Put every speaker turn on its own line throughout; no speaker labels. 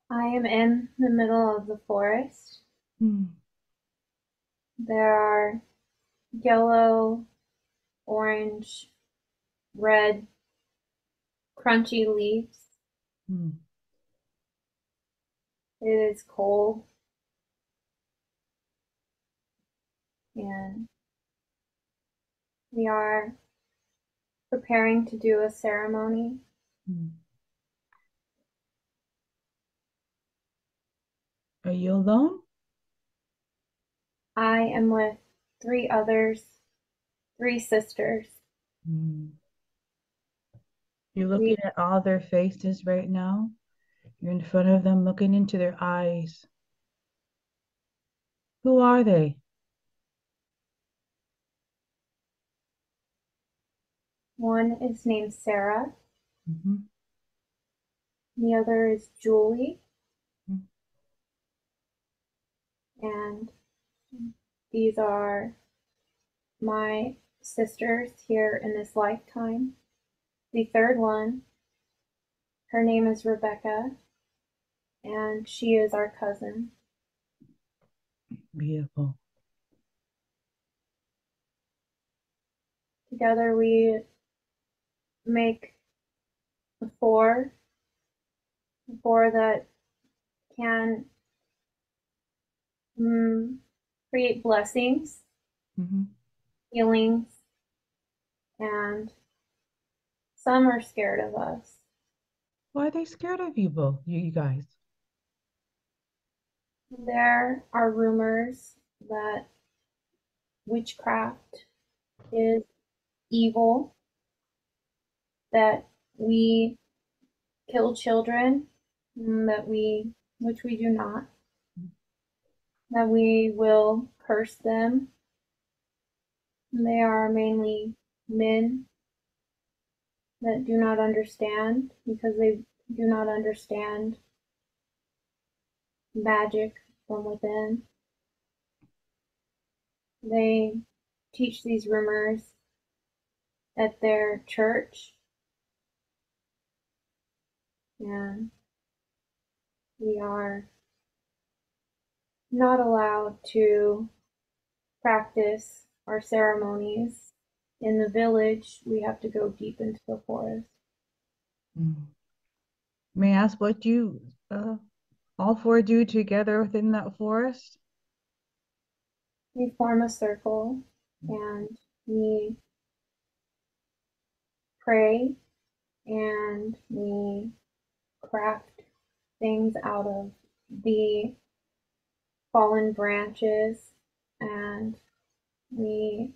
I am in the middle of the forest.
Mm.
There are yellow, orange, red, crunchy leaves.
Mm.
It is cold and we are preparing to do a ceremony.
Mm. Are you alone?
I am with three others, three sisters.
Mm. You're
We
looking at all their faces right now. You're in front of them, looking into their eyes. Who are they?
One is named Sarah,
Mhm.
the other is Julie,
Mm.
and these are my sisters here in this lifetime. The third one, her name is Rebecca, and she is our cousin.
Beautiful.
Together we make a four that can create blessings,
Mhm.
healings, and some are scared of us.
Why are they scared of you both, you guys?
There are rumors that witchcraft is evil, that we kill children, which we do not, that we will curse them. They are mainly men that do not understand because they do not understand magic from within. They teach these rumors at their church, and we are not allowed to practice our ceremonies in the village. We have to go deep into the forest.
Mm. May I ask what you all four do together within that forest?
We form a circle and we pray and we craft things out of the fallen branches and we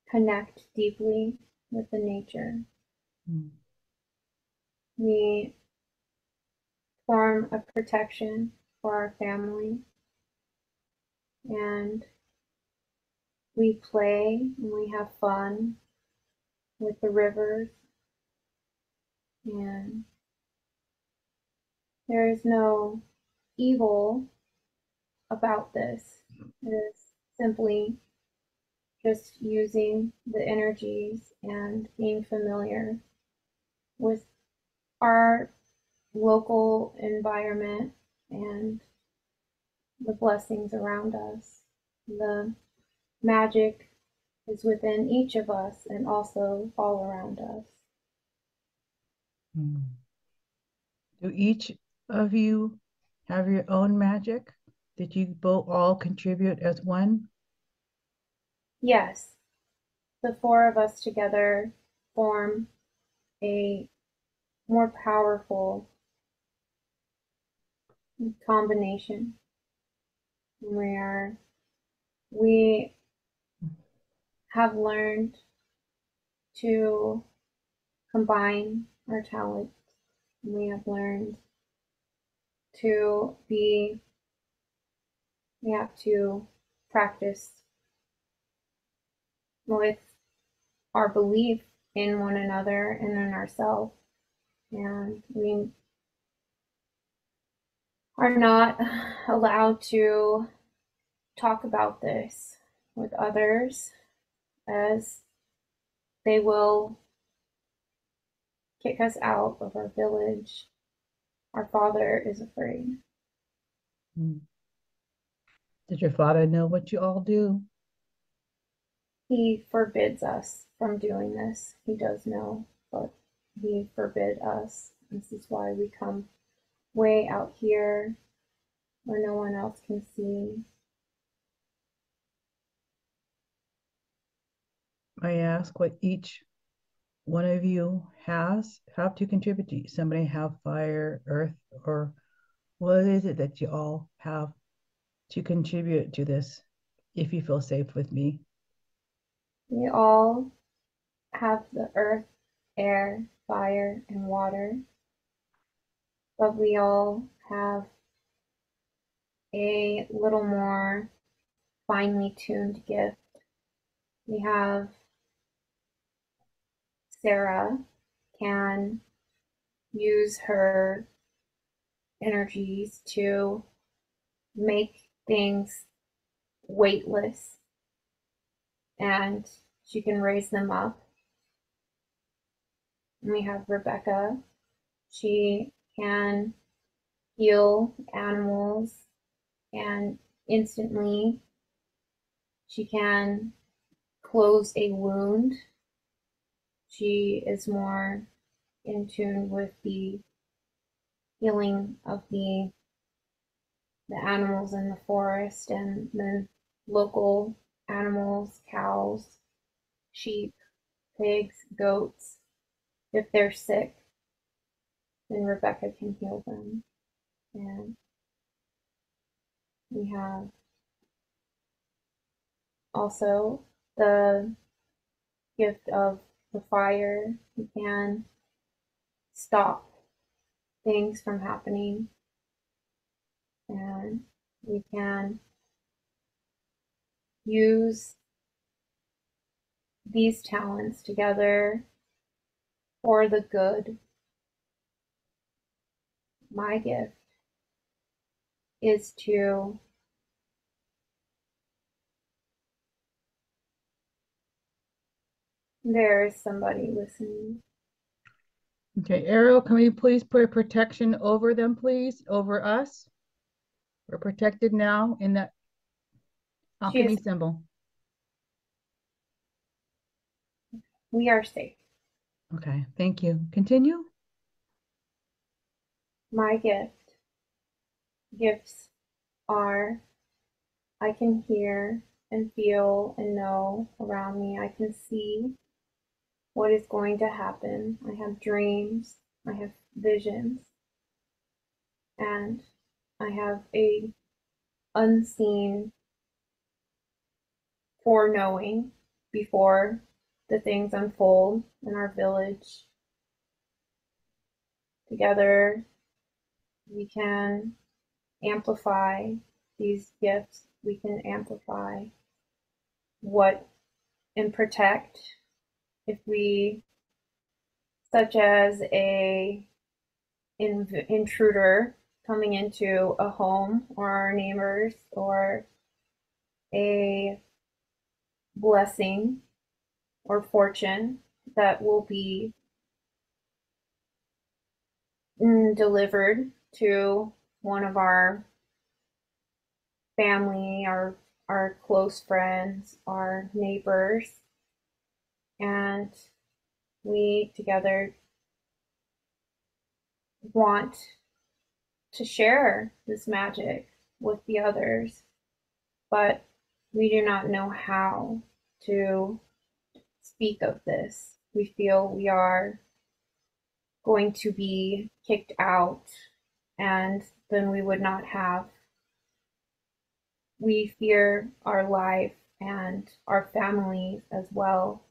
connect deeply with the nature.
Mm.
We form a protection for our family and we play and we have fun with the rivers, and there is no evil about this. It is simply just using the energies and being familiar with our local environment and the blessings around us. The magic is within each of us and also all around us.
Mm. Do each of you have your own magic? Did you both all contribute as one?
Yes, the four of us together form a more powerful combination. We have learned to combine our talents. We have learned to be, we have to practice with our belief in one another and in ourselves. And we are not allowed to talk about this with others as they will kick us out of our village Our father is afraid.
Mm. Did your father know what you all do?
He forbids us from doing this. He does know, but he forbid us. This is why we come way out here where no one else can see.
I ask what each one of you have to contribute to. Somebody have fire, earth, or what is it that you all have to contribute to this if you feel safe with me?
We all have the earth, air, fire, and water, but we all have a little more finely tuned gift. We have Sarah can use her energies to make things weightless and she can raise them up. And we have Rebecca. She can heal animals and instantly she can close a wound. She is more in tune with the healing of the animals in the forest and the local animals, cows, sheep, pigs, goats. If they're sick, then Rebecca can heal them. And we have also the gift of the fire. We can stop things from happening and we can use these talents together for the good. My gift is to there is somebody listening.
Okay, Ariel, can we please put protection over them, please? Over us? We're protected now in that
She
alchemy
is
symbol.
we are safe.
Okay, thank you. Continue.
My gifts are I can hear and feel and know around me. I can see what is going to happen. I have dreams, I have visions, and I have a unseen foreknowing before the things unfold in our village. Together, we can amplify these gifts. We can amplify what and protect if we, such as a intruder coming into a home or our neighbors or a blessing or fortune that will be delivered to one of our family, our close friends, our neighbors, and we together want to share this magic with the others, but we do not know how to speak of this. We feel we are going to be kicked out, and then we would not have. We fear our life and our families as well.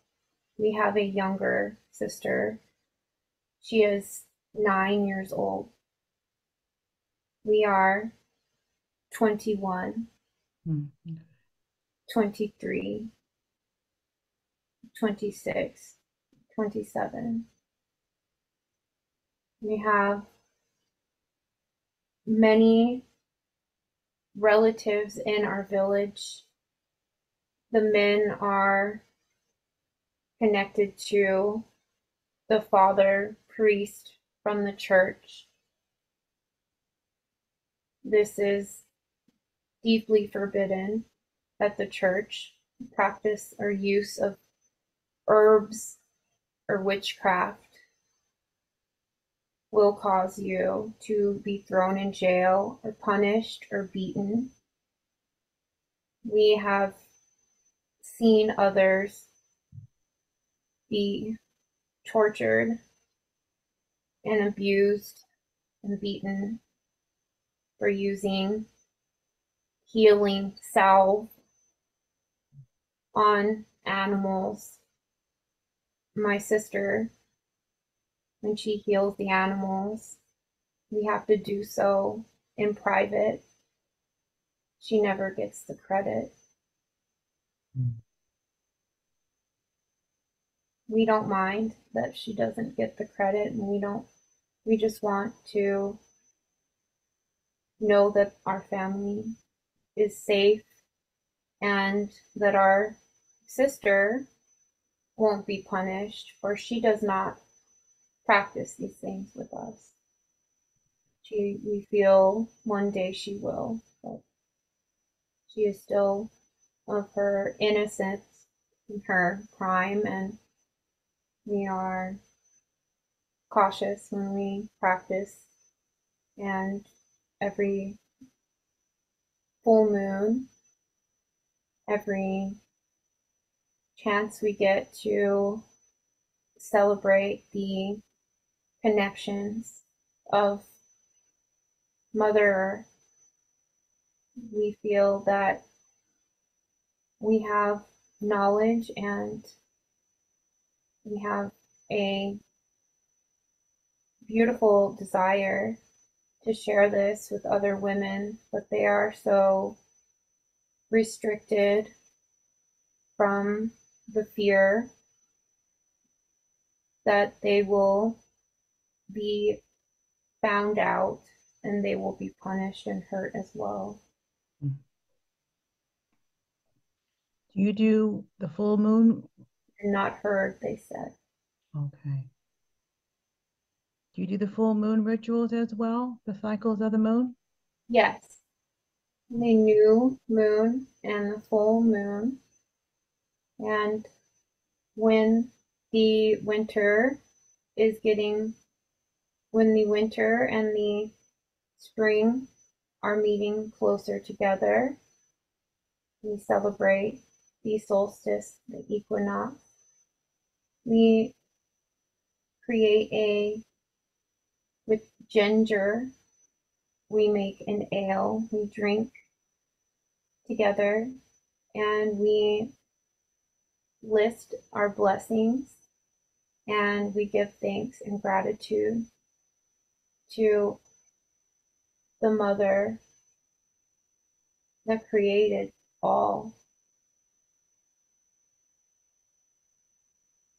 We have a younger sister. She is 9 years old. We are 21,
Mm.
23, 26, 27. We have many relatives in our village. The men are connected to the father priest from the church. this is deeply forbidden, that the church practice or use of herbs or witchcraft will cause you to be thrown in jail or punished or beaten. We have seen others be tortured and abused and beaten for using healing salve on animals. My sister, when she heals the animals, we have to do so in private. She never gets the credit. We don't mind that she doesn't get the credit, and we just want to know that our family is safe and that our sister won't be punished, for she does not practice these things with us. We feel one day she will, but she is still of her innocence in her prime, and we are cautious when we practice. And every full moon, every chance we get to celebrate the connections of Mother Earth, we feel that we have knowledge and we have a beautiful desire to share this with other women, but they are so restricted from the fear that they will be found out and they will be punished and hurt as well.
Do you do the full moon?
And not heard, they said.
Okay. Do you do the full moon rituals as well? The cycles of the moon?
Yes, the new moon and the full moon. And when the winter is getting, when the winter and the spring are meeting closer together, we celebrate the solstice, the equinox. We create with ginger, we make an ale, we drink together, and we list our blessings and we give thanks and gratitude to the Mother that created all.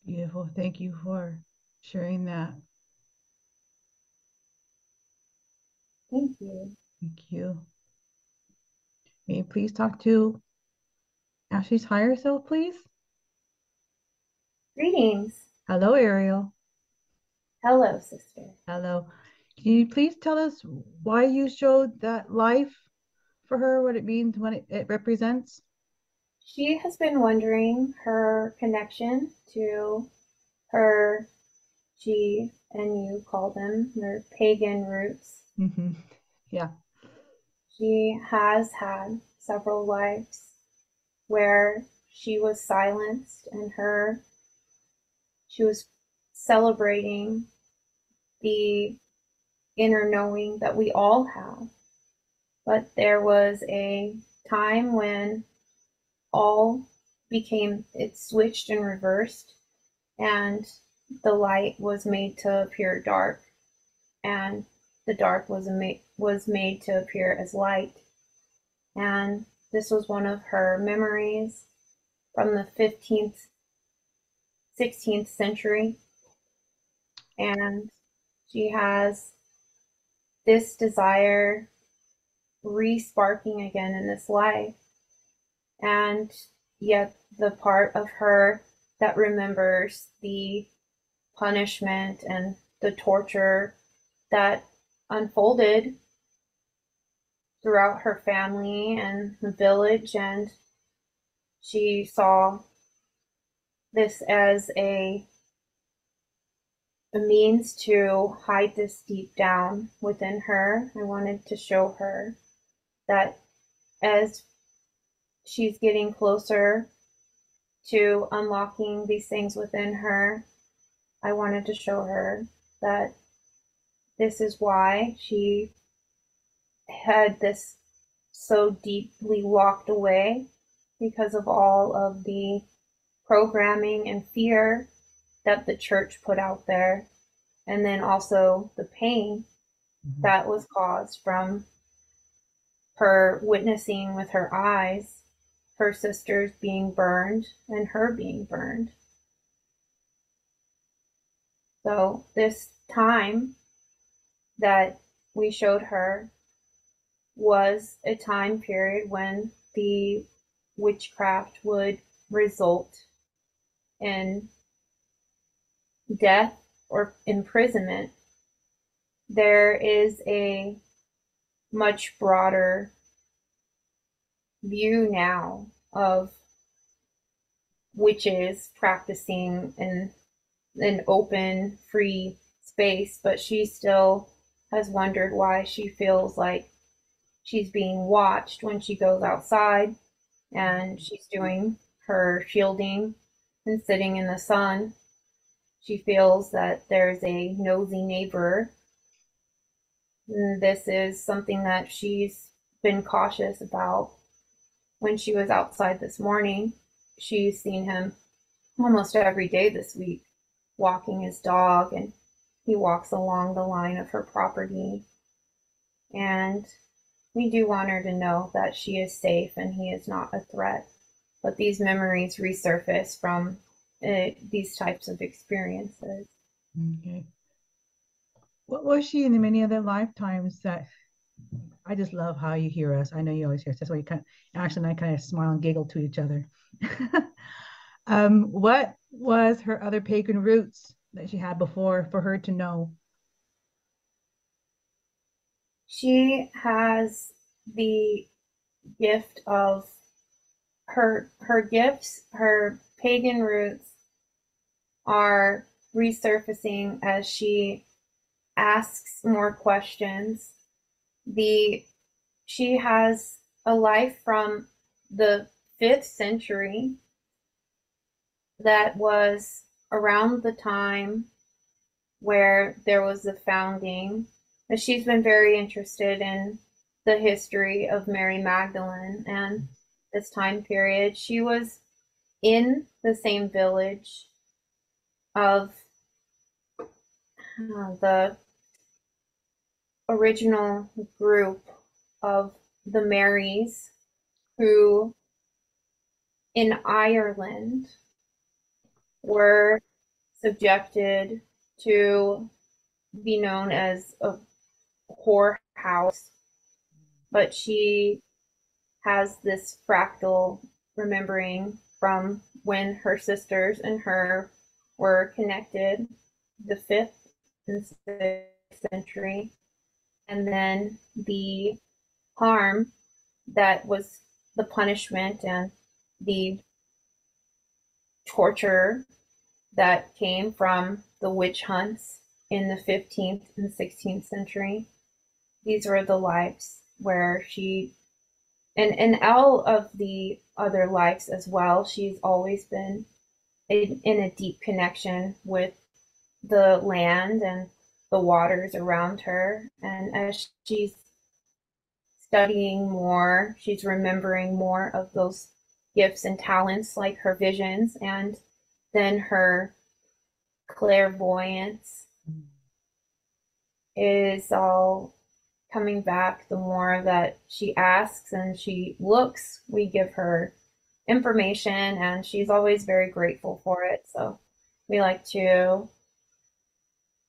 Beautiful. Thank you for sharing that.
Thank you.
Thank you. May you please talk to Ashley's higher self, please?
Greetings.
Hello, Ariel.
Hello, sister.
Hello. Can you please tell us why you showed that life for her, what it means, what it represents?
She has been wondering her connection to her, she and you call them, her pagan roots.
Mm-hmm. Yeah.
She has had several lives where she was silenced and she was celebrating the inner knowing that we all have. But there was a time when all it switched and reversed, and the light was made to appear dark, and the dark was made to appear as light. And this was one of her memories from the 15th, 16th century. And she has this desire re-sparking again in this life. And yet the part of her that remembers the punishment and the torture that unfolded throughout her family and the village, and she saw this as a means to hide this deep down within her. I wanted to show her that as she's getting closer to unlocking these things within her, I wanted to show her that this is why she had this so deeply locked away, because of all of the programming and fear that the church put out there, and then also the pain that was caused from her witnessing with her eyes her sisters being burned and her being burned. So this time that we showed her was a time period when the witchcraft would result in death or imprisonment. There is a much broader view now of witches practicing in an open, free space, but she still has wondered why she feels like she's being watched when she goes outside and she's doing her shielding and sitting in the sun. She feels that there's a nosy neighbor. And this is something that she's been cautious about. When she was outside this morning, she's seen him almost every day this week walking his dog, and he walks along the line of her property. And we do want her to know that she is safe and he is not a threat. But these memories resurface from these types of experiences.
Okay. What was she in the many other lifetimes that I just love how you hear us. I know you always hear us. That's why you kind of, Ashley and I kind of smile and giggle to each other. What was her other pagan roots that she had before for her to know?
She has the gift of her gifts, her pagan roots are resurfacing as she asks more questions. The She has a life from the 5th century that was around the time where there was the founding. But she's been very interested in the history of Mary Magdalene and this time period. She was in the same village of the original group of the Marys, who in Ireland were subjected to be known as a whorehouse. But she has this fractal remembering from when her sisters and her were connected, the 5th and 6th century, and then the harm that was the punishment and the torture that came from the witch hunts in the 15th and 16th century. These were the lives where she, and all of the other lives as well, she's always been in a deep connection with the land and the waters around her. And as she's studying more, she's remembering more of those gifts and talents, like her visions and then her clairvoyance is all coming back. The more that she asks and she looks, we give her information, and she's always very grateful for it. So we like to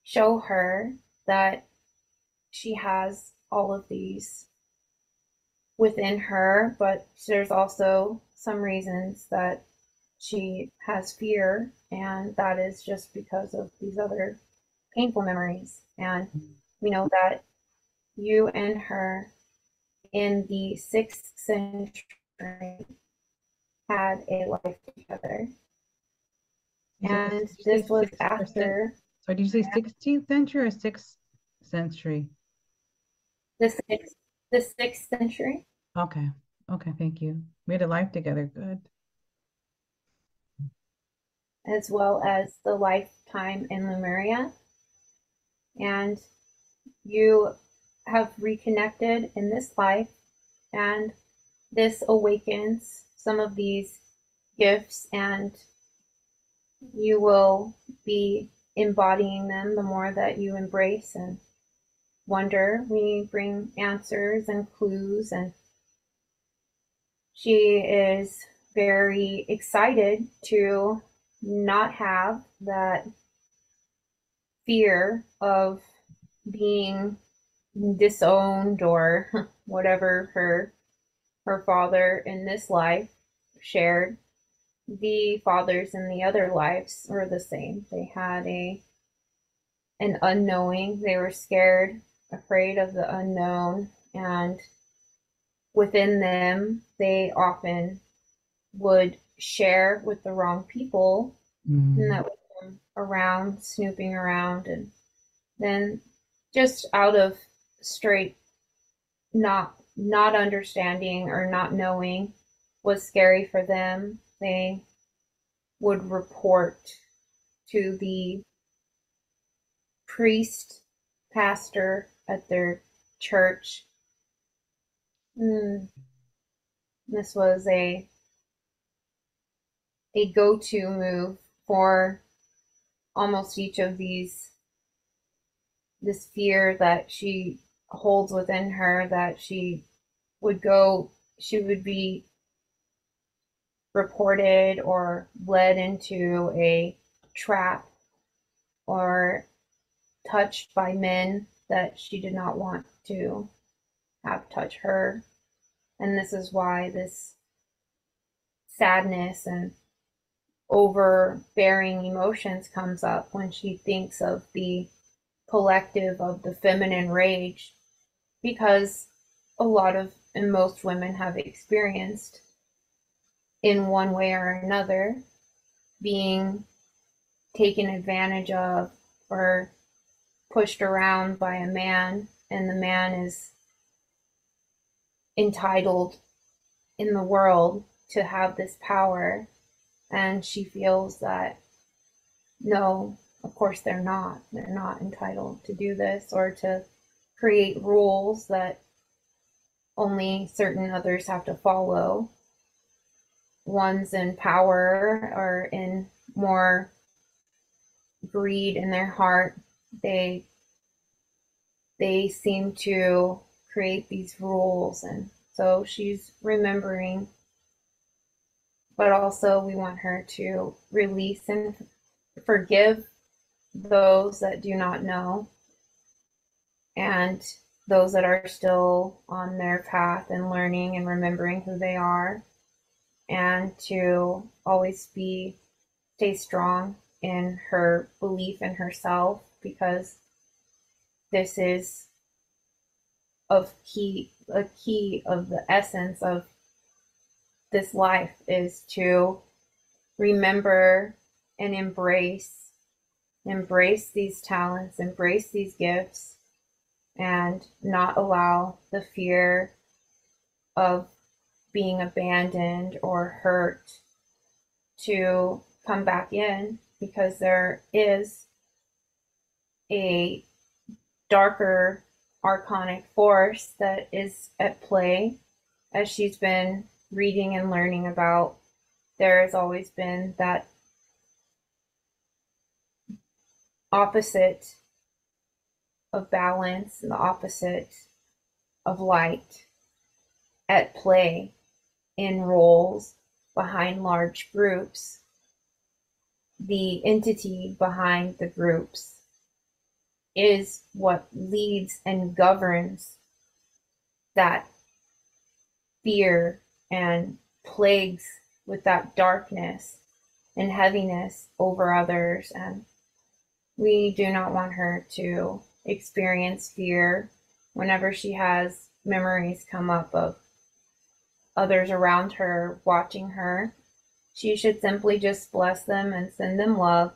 show her that she has all of these within her, but there's also some reasons that she has fear, and that is just because of these other painful memories. And we know that you and her in the 6th century had a life together. And this was after.
So did you say 16th century or 6th century?
The 6th century.
Okay. Okay, thank you. We had a life together. Good.
As well as the lifetime in Lemuria. And you have reconnected in this life, and this awakens some of these gifts, and you will be embodying them the more that you embrace and wonder. We bring answers and clues, and she is very excited to not have that fear of being disowned or whatever her father in this life shared. The fathers in the other lives were the same. They had an unknowing. They were scared, afraid of the unknown, and within them they often would share with the wrong people, and that would come around, snooping around, and then just out of straight not understanding or not knowing was scary for them, they would report to the priest, pastor at their church. This was a go-to move for almost each of these, this fear that she holds within her, that she would be reported or led into a trap or touched by men that she did not want to have touch her. And this is why this sadness and overbearing emotions comes up when she thinks of the collective of the feminine rage, because a lot of and most women have experienced in one way or another being taken advantage of or pushed around by a man, and the man is entitled in the world to have this power, and she feels that no, of course they're not entitled to do this or to create rules that only certain others have to follow. Ones in power or in more greed in their heart, they seem to create these rules. And so she's remembering, but also we want her to release and forgive those that do not know, and those that are still on their path and learning and remembering who they are, and to always stay strong in her belief in herself, because this is a key of the essence of this life, is to remember and embrace these talents, embrace these gifts, and not allow the fear of being abandoned or hurt to come back in, because there is a darker archonic force that is at play. As she's been reading and learning about, there has always been that opposite of balance and the opposite of light at play in roles behind large groups. The entity behind the groups is what leads and governs that fear and plagues with that darkness and heaviness over others. And we do not want her to experience fear whenever she has memories come up of others around her watching her, she should simply just bless them and send them love